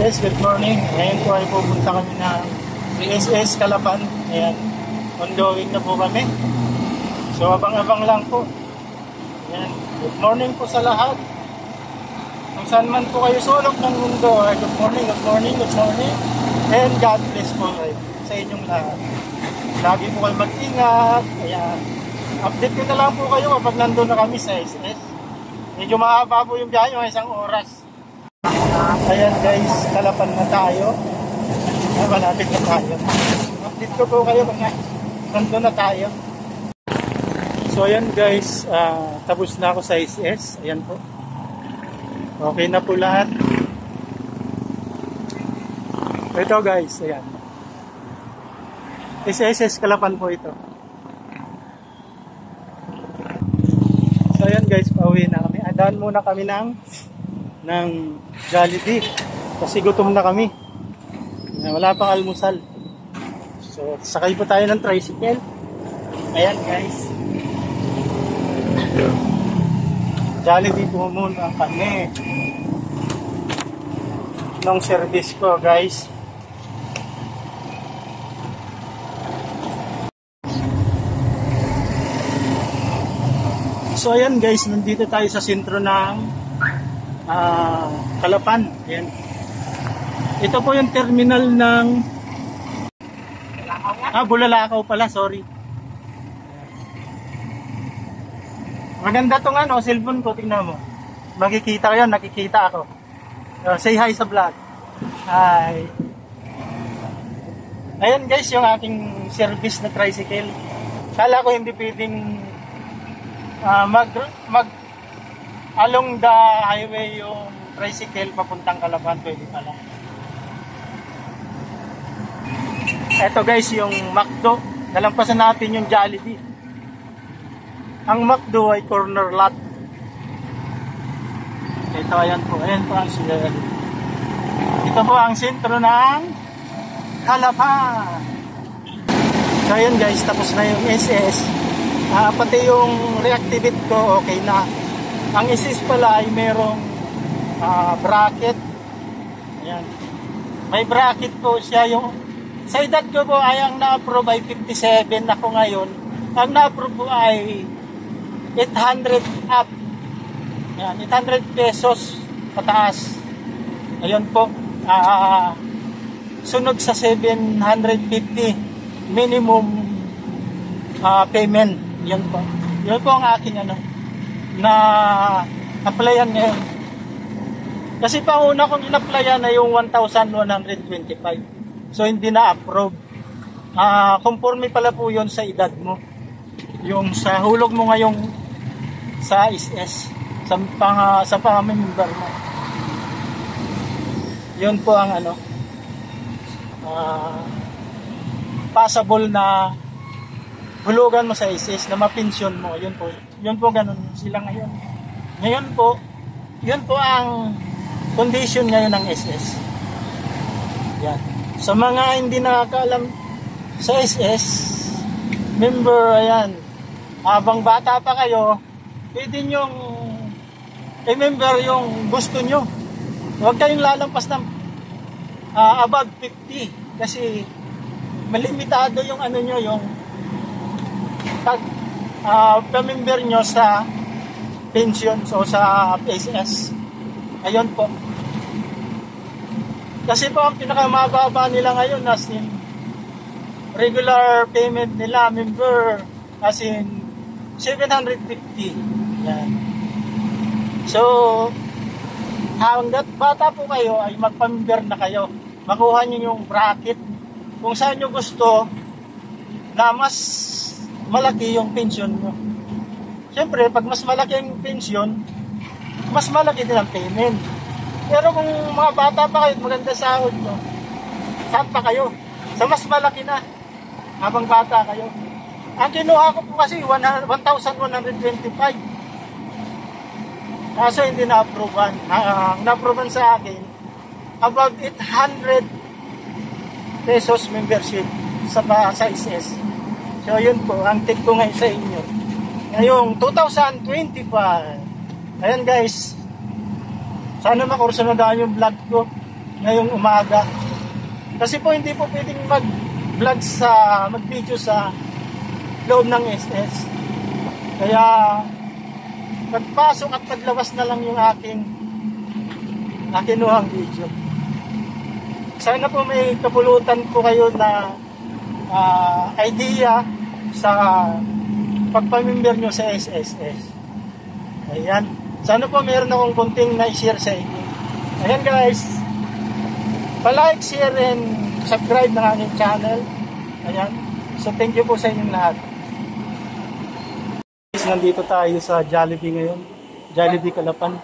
Yes, good morning. Ngayon po ay pupunta kami ng PSS Calapan. Ayan, ongoing na po kami. So abang-abang lang po. Ayan, good morning po sa lahat. Kung saan man po kayo sulok ng mundo, good morning, good morning, good morning. And God bless po kayo sa inyong lahat. Lagi po kayo mag-ingat. Ayan, update ko na lang po kayo kapag nandun na kami sa SS. Medyo mahaba po yung biyahe, mga 1 oras. Ayan guys, Calapan na tayo. Malapit na tayo. Update ko po kayo kung nandun na tayo. So ayan guys, tapos na ako sa SS. Ayan po. Okay na po lahat. Ito guys, ayan. SS Calapan po ito. So ayan guys, pauwi na kami. Adaan muna kami ng Jollibee kasi gutom na kami. Wala pang almusal. So sakay po tayo ng tricycle. Ayan guys, Jollibee po muna kami nung service ko guys. So ayan guys, nandito tayo sa sentro ng Calapan. Ayan. Ito po yung terminal ng Bulalakaw pala, sorry. Maganda tong cellphone ko, tingnan mo. Makikita ko yan, nakikita ako. Say hi sa vlog. Hi. Ayan guys, yung aking service na tricycle. Kala ko hindi pwedeng along the highway yung tricycle papuntang Calapan, pwede pala. Eto guys, yung McDo. Nalampasan natin yung Jollibee. Ang McDo ay corner lot. Ito, ayan po ang sila. Ito po ang sentro ng Calapan. So ayan guys, tapos na yung SS. Pati yung reactivate ko, okay na. Ang SS pala ay merong bracket. Ayan. May bracket po siya. Yung sa edad ko po ay ang na-approve ay 57 ako ngayon. Ang na-approve po ay 800 up. Ayan, 800 pesos pataas. Ayun po. Sunod sa 750 minimum payment. Yan po. Yan po ang aking na applyan ngayon. Kasi pauna kong in-applyan na yung 1,125. So hindi na approve. Conforme pala po yon sa edad mo. Yung sa hulog mo ngayong sa SS, sa pang-member mo. Yun po ang possible na hulugan mo sa SS na mapensyon mo. Yun po ganun sila ngayon. Ngayon po, yun po ang condition ngayon ng SS. Yan. Sa mga hindi nakakaalam sa SS, member, ayan, habang bata pa kayo, pwede nyong i-member yung gusto nyo. Huwag kayong lalampas ng above 50 kasi malimitado yung nyo, yung pag-member nyo sa pension o sa SS. Ayun po. Kasi po ang pinakamababa nila ngayon as in regular payment nila member as in 750. Yan. So hanggat bata po kayo ay magpamember na kayo. Makuha nyo yung bracket kung saan nyo gusto na mas malaki yung pension mo. Siyempre, pag mas malaki ang pension, mas malaki din ang payment. Pero kung mga bata pa kayo, maganda sahod nyo, saan pa kayo? Sa mas malaki na, habang bata kayo. Ang kinuha ko po kasi 1,125. Kaso hindi na-approvean. Ang na-approvean sa akin, about 800 pesos membership sa SS. So yun po, ang tip ko ngayon sa inyo. Ngayong 2025. Ayan guys. Sana makursunodaan yung vlog ko. ngayong umaga. Kasi po hindi po pwedeng mag-vlog mag-video sa loob ng SS. Kaya pagpasok at paglabas na lang yung aking kinuhang video. Sana po may kapulutan po kayo na idea sa pagpamimber nyo sa SSS. Ayan. Sana po meron akong kunting na-share sa inyo. Ayan guys. Pa-like, share, and subscribe ng aking channel. Ayan. So thank you po sa inyong lahat. Nandito tayo sa Jollibee ngayon. Jollibee Calapan.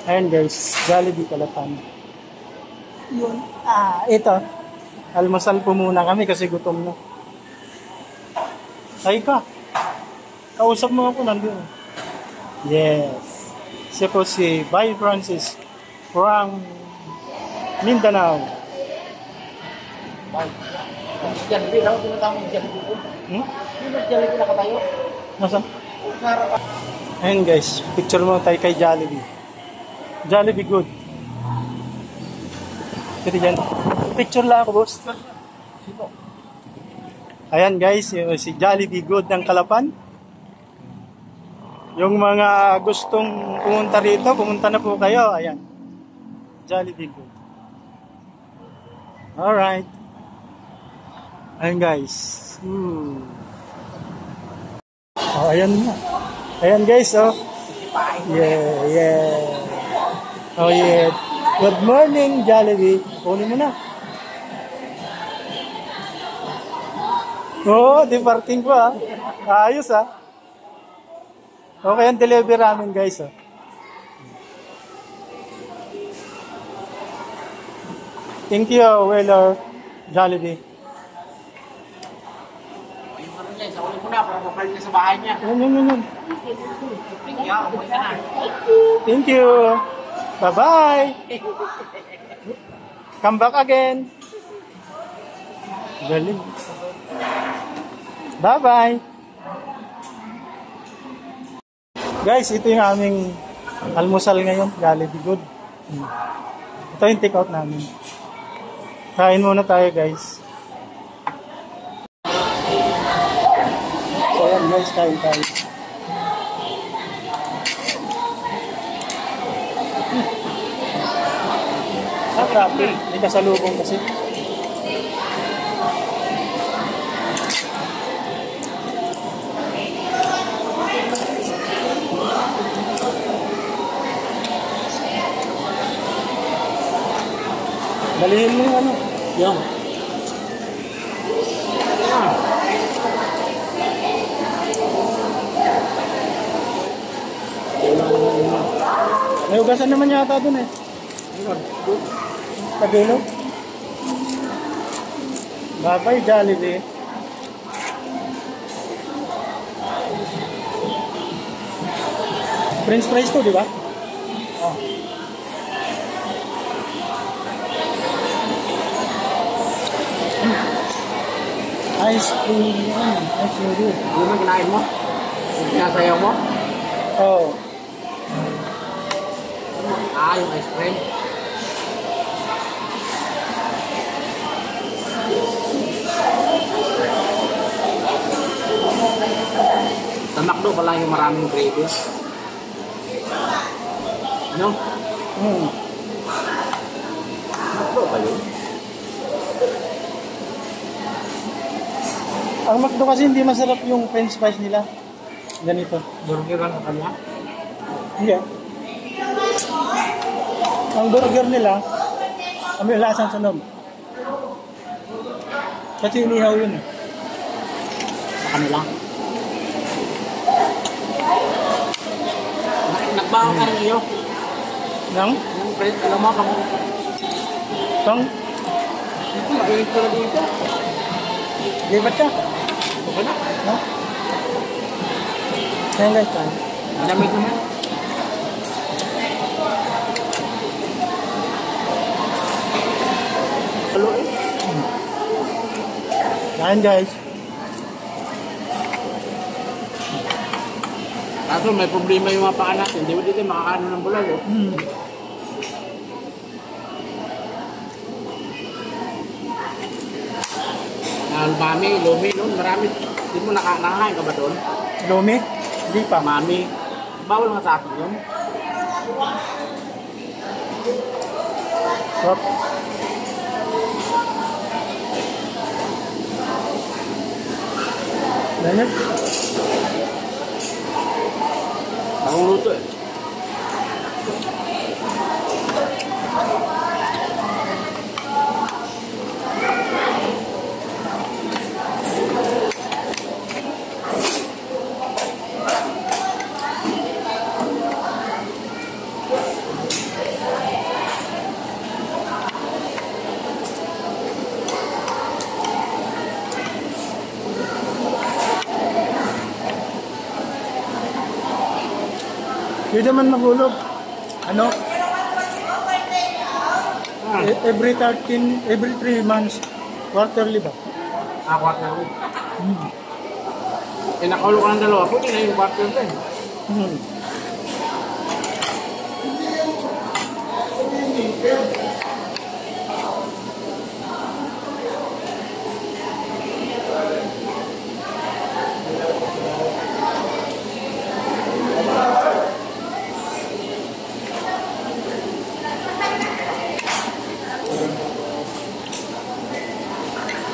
Ayan guys. Jollibee Calapan. Yun. Ito. Almasal po muna kami kasi gutom na. Ay ka. Kausap mo ako nandun. Yes. Siya po si Bay Francis from Mindanao. Jollibee lang tinatawag ng Jollibee ko. Yung Jollibee na katayo. Nasaan? Ayun guys, picture mo tayo kay Jollibee. Jollibee good. Kasi dyan. Picture lang ako, boss. Ayan guys, yung si Jollibee good ng Calapan. Yung mga gustong pumunta rito, pumunta na po kayo. Ayan. Jollibee good. Alright. Ayan guys. Oh, ayan na. Ayan guys, oh. Yeah. Oh yeah. Good morning, Jollibee. Kunin mo na. Oh, departing ko ah. Ayos ah. Okay, ang delivery ramen guys oh. Thank you, Weller Jollibee. Sa ulit ko na para mapalit na sa bahay niya. Yun. Thank you. Bye-bye. Come back again. Galing. Bye-bye. Guys, ito yung aming almusal ngayon. Jollibee good. Ito yung take out namin. Kain muna tayo guys. So ayan guys, kain tayo. Grabe. May kasalubong kasi. Dalihin mo yung ano. Yung. May ugasan naman yata dun eh. Tagulo. Bye-bye, Jollibee. French fries to, di ba? Oh. Ice cream yan. Ice cream. Hindi mo kinain mo? Sinasayaw mo? Oo. Yung ice cream. Sa McDo pala yung maraming gravy. No? McDo ba yun? Ang McDo kasi hindi masarap yung french fries nila. Ganito. Burgeran sa kanya? Hindi. Ang burger nila, may lasang sunog. Kasi inihaw yun eh. Sa kanila? Nagbaho ka rin iyo? Nang? Yung friend, alam mo kung... Tang? Ito, mainit ko na dito. Libat ka? Okay na. Ha? Ayan guys, tayo. Malamig naman. Halo eh. Ayan guys. Kaso may problema yung mga paa natin. Hindi mo dito makakaano ng bulag oh. Mami, Lumi, noon, marami. Hindi mo nakakain ka ba doon? Lumi? Hindi pa. Mami. Bawal nga sa akin yun. Sarap. Ganyan. Akong luto eh. Hindi naman mahulog. Ano? Ah, Every 3 months, quarterly ba? ako at namin. Eh, nakaulo ka ng dalawa. Pwede na yung partner din. Hmm.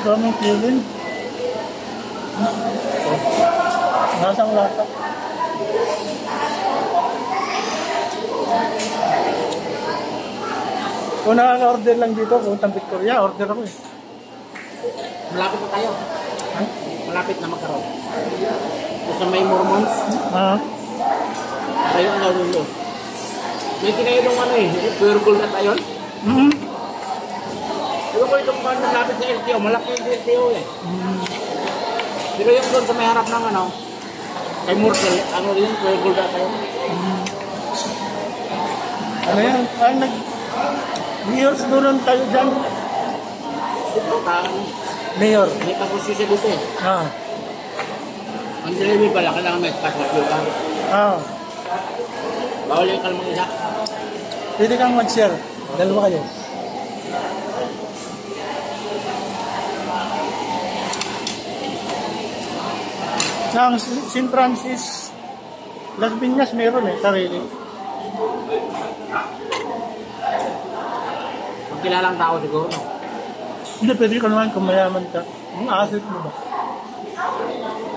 Daming feeling. Nasang lasa. Kung nakaka-order lang dito, puntang Victoria, order ako eh. Malapit na tayo. Ha? Malapit na magkaroon. Kung sa may Mormons, Ah, tayo ang nalulo. May kinayong ano eh, pure gold na tayo. mm Pero ko itong malapit sa LTO, malaki yung LTO eh. Pero yung doon sa may harap ng ano, kay Murcel, ano rin, pure gold na tayo. Ano yan? Ay, Mayor, doon tayo dyan. Ito, ano, Mayor. may kakusisya dito eh. Ah, Ang delivery pala, kailangan may paswasyo ka. ah. Bawal yung kalmang isa. Pwede kang mag-share. Dalawa kayo. Ang St. Francis, Las Piñas meron eh, sarili. Ang kilalang tao siguro. No? Hindi, pwede ka naman kung mayaman ka. Ang asset mo ba?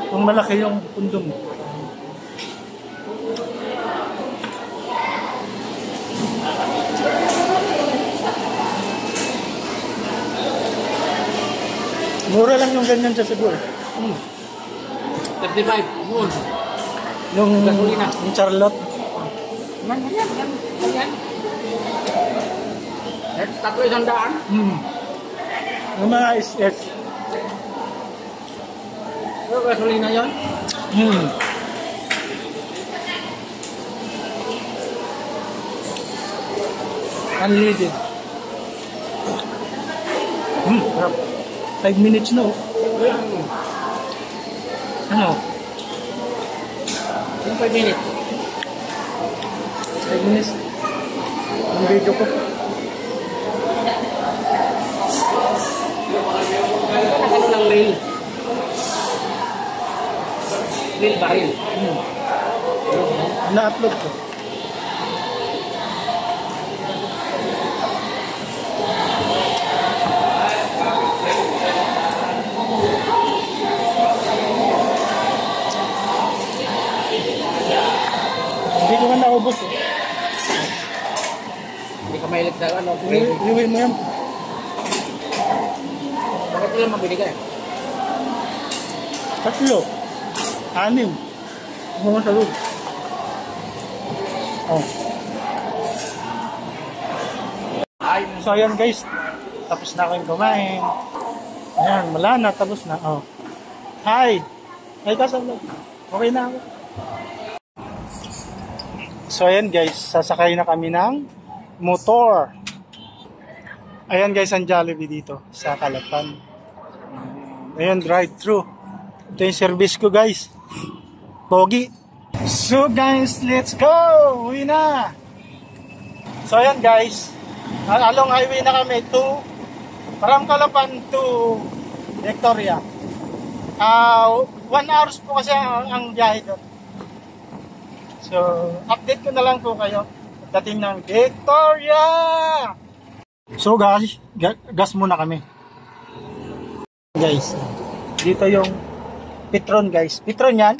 Kung malaki yung pundo mo. Mura lang yung ganyan sa Cebu. 35, noon. Yung, Gasolina. yung Charlotte. Ganyan. Tatlo isang daan. Yung mga SS. Pero gasolina yun. Unleaded. Sarap. 5 minutes na oh. Ano? Yung 5 minutes. 5 minutes. Ang video ko. Ano lang rail. Rail baril. Na-upload ko. Hindi ko man naubos eh. Hindi ka mahilig sa ano. Rail. Iuwi mo yan. Bakit lang mabili ka eh? 3, 6. Mga sa loob. Oh. So ayan guys, tapos na akong kumain. Ayan, wala na, tapos na. Oh. Hi! Hi ka sa vlog. Okay na ako. So ayan guys, sasakay na kami ng motor. Ayan guys, ang Jollibee dito sa Calapan. Ayan, drive-thru. Ito yung service ko guys. Pogi. So guys, let's go! Uwi na! So ayan guys, along highway na kami to from Calapan to Victoria. 1 hours po kasi ang biyahe doon. So, update ko na lang po kayo pagdating ng Victoria. So guys, gas muna kami. Guys, dito yung Petron guys. Petron yan?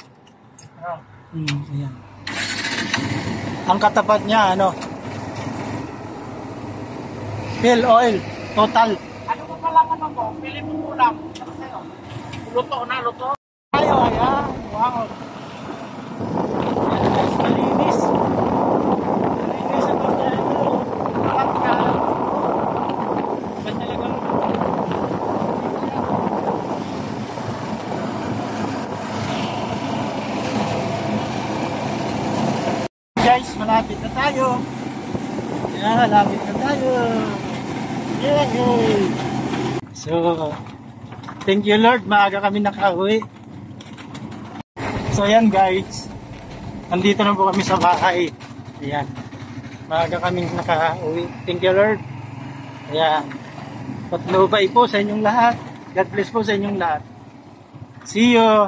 Ayan. Ang katapat niya, ano? Fuel oil, total. Ano mo pala ano mo? Pili mo ulam. Ano sa'yo? Luto na, luto. Ayo, ayan. Wow. Malinis. Malinis ang pagkain. At ka. Ba talagang guys, malapit na tayo. Ayan, malapit na tayo. Yay! So, thank you Lord, maaga kami nakauwi. So ayan guys, nandito na po kami sa bahay. Ayan, maaga kami nakauwi. Thank you Lord. Ayan, patnubay po sa inyong lahat. God bless po sa inyong lahat. See you!